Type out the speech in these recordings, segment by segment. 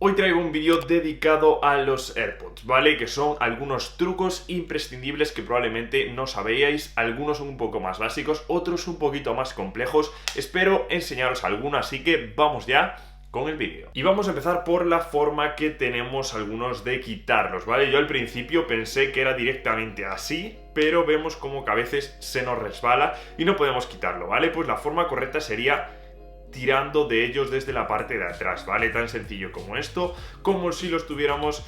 Hoy traigo un vídeo dedicado a los AirPods, ¿vale? Que son algunos trucos imprescindibles que probablemente no sabíais. Algunos son un poco más básicos, otros un poquito más complejos. Espero enseñaros algunos, así que vamos ya con el vídeo. Y vamos a empezar por la forma que tenemos algunos de quitarlos, ¿vale? Yo al principio pensé que era directamente así, pero vemos como que a veces se nos resbala y no podemos quitarlo, ¿vale? Pues la forma correcta sería tirando de ellos desde la parte de atrás, ¿vale? Tan sencillo como esto, como si lo estuviéramos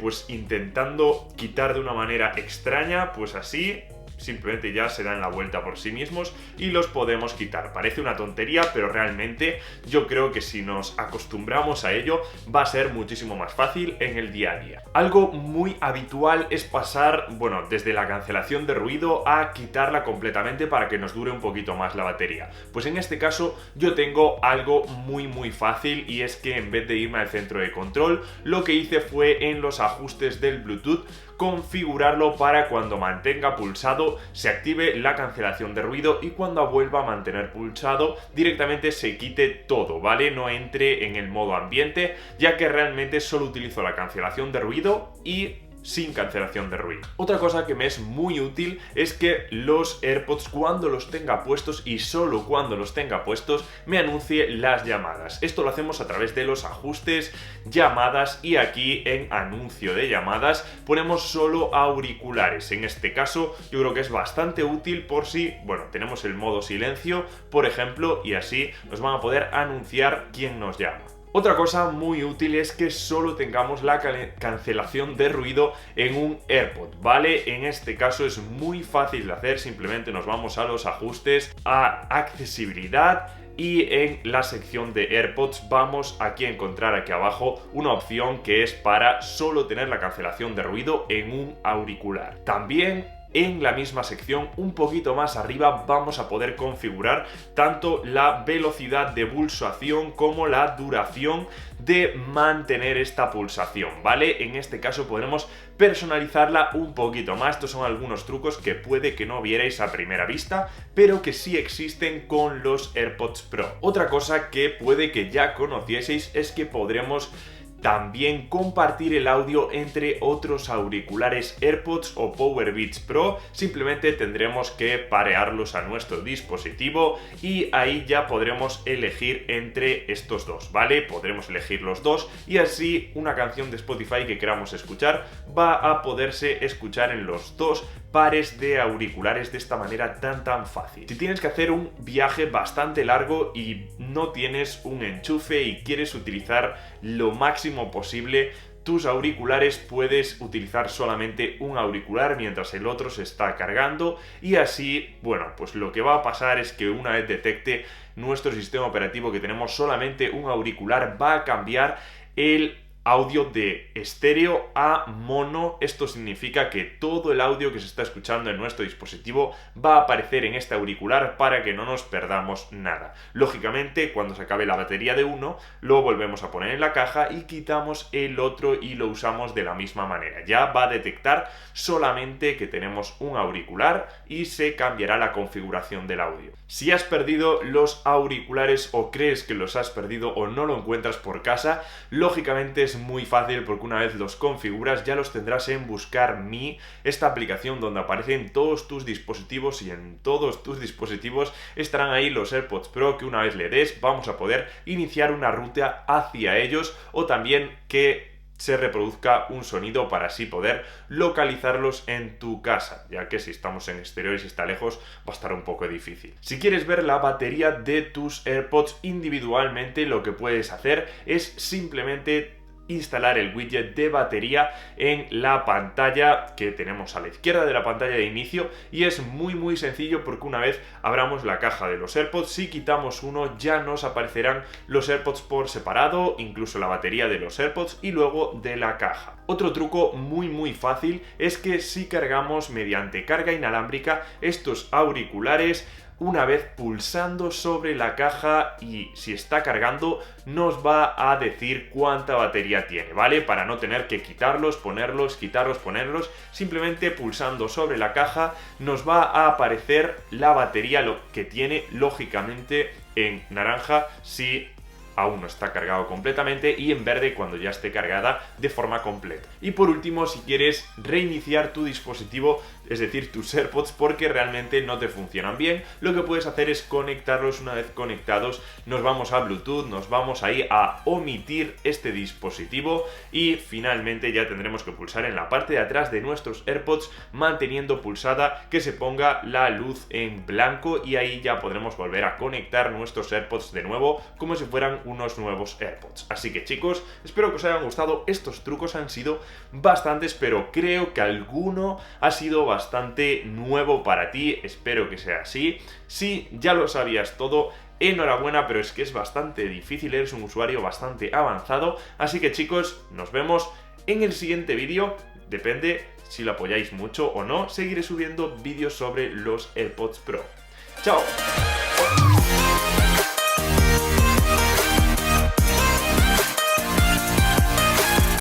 pues intentando quitar de una manera extraña, pues así. Simplemente ya se dan la vuelta por sí mismos y los podemos quitar. Parece una tontería, pero realmente yo creo que si nos acostumbramos a ello va a ser muchísimo más fácil en el día a día. Algo muy habitual es pasar, bueno, desde la cancelación de ruido a quitarla completamente para que nos dure un poquito más la batería. Pues en este caso yo tengo algo muy fácil, y es que en vez de irme al centro de control, lo que hice fue en los ajustes del Bluetooth configurarlo para cuando mantenga pulsado se active la cancelación de ruido y cuando vuelva a mantener pulsado directamente se quite todo, ¿vale? No entre en el modo ambiente, ya que realmente solo utilizo la cancelación de ruido y sin cancelación de ruido. Otra cosa que me es muy útil es que los AirPods, cuando los tenga puestos y solo cuando los tenga puestos, me anuncie las llamadas. Esto lo hacemos a través de los ajustes, llamadas, y aquí en anuncio de llamadas ponemos solo auriculares. En este caso yo creo que es bastante útil por si, bueno, tenemos el modo silencio, por ejemplo, y así nos van a poder anunciar quién nos llama. Otra cosa muy útil es que solo tengamos la cancelación de ruido en un AirPod, ¿vale? En este caso es muy fácil de hacer, simplemente nos vamos a los ajustes, a accesibilidad, y en la sección de AirPods vamos aquí a encontrar aquí abajo una opción que es para solo tener la cancelación de ruido en un auricular. También en la misma sección, un poquito más arriba, vamos a poder configurar tanto la velocidad de pulsación como la duración de mantener esta pulsación, ¿vale? En este caso podremos personalizarla un poquito más. Estos son algunos trucos que puede que no vierais a primera vista, pero que sí existen con los AirPods Pro. Otra cosa que puede que ya conocieseis es que podremos también compartir el audio entre otros auriculares AirPods o Powerbeats Pro. Simplemente tendremos que parearlos a nuestro dispositivo y ahí ya podremos elegir entre estos dos, ¿vale? Podremos elegir los dos y así una canción de Spotify que queramos escuchar va a poderse escuchar en los dos pares de auriculares de esta manera tan fácil. Si tienes que hacer un viaje bastante largo y no tienes un enchufe y quieres utilizar lo máximo posible tus auriculares, puedes utilizar solamente un auricular mientras el otro se está cargando, y así, bueno, pues lo que va a pasar es que una vez detecte nuestro sistema operativo que tenemos solamente un auricular, va a cambiar el audio de estéreo a mono. Esto significa que todo el audio que se está escuchando en nuestro dispositivo va a aparecer en este auricular para que no nos perdamos nada. Lógicamente, cuando se acabe la batería de uno, lo volvemos a poner en la caja y quitamos el otro y lo usamos de la misma manera. Ya va a detectar solamente que tenemos un auricular y se cambiará la configuración del audio. Si has perdido los auriculares o crees que los has perdido o no lo encuentras por casa, lógicamente es muy fácil, porque una vez los configuras ya los tendrás en Buscar Mi, esta aplicación donde aparecen todos tus dispositivos, y en todos tus dispositivos estarán ahí los AirPods Pro, que una vez le des vamos a poder iniciar una ruta hacia ellos, o también que se reproduzca un sonido para así poder localizarlos en tu casa, ya que si estamos en exteriores y está lejos va a estar un poco difícil. Si quieres ver la batería de tus AirPods individualmente, lo que puedes hacer es simplemente instalar el widget de batería en la pantalla que tenemos a la izquierda de la pantalla de inicio, y es muy sencillo, porque una vez abramos la caja de los AirPods, si quitamos uno ya nos aparecerán los AirPods por separado, incluso la batería de los AirPods y luego de la caja. Otro truco muy fácil es que si cargamos mediante carga inalámbrica estos auriculares, una vez pulsando sobre la caja y si está cargando, nos va a decir cuánta batería tiene, ¿vale? Para no tener que quitarlos, ponerlos, quitarlos, ponerlos, simplemente pulsando sobre la caja nos va a aparecer la batería que tiene, lógicamente en naranja si aún no está cargado completamente, y en verde cuando ya esté cargada de forma completa. Y por último, si quieres reiniciar tu dispositivo, es decir, tus AirPods, porque realmente no te funcionan bien, lo que puedes hacer es conectarlos. Una vez conectados, nos vamos a Bluetooth, nos vamos ahí a omitir este dispositivo y finalmente ya tendremos que pulsar en la parte de atrás de nuestros AirPods, manteniendo pulsada que se ponga la luz en blanco, y ahí ya podremos volver a conectar nuestros AirPods de nuevo como si fueran unos nuevos AirPods. Así que chicos, espero que os hayan gustado. Estos trucos han sido bastantes, pero creo que alguno ha sido bastante nuevo para ti. Espero que sea así. Si ya lo sabías todo, enhorabuena, pero es que es bastante difícil, eres un usuario bastante avanzado. Así que chicos, nos vemos en el siguiente vídeo. Depende si lo apoyáis mucho o no, seguiré subiendo vídeos sobre los AirPods Pro. ¡Chao!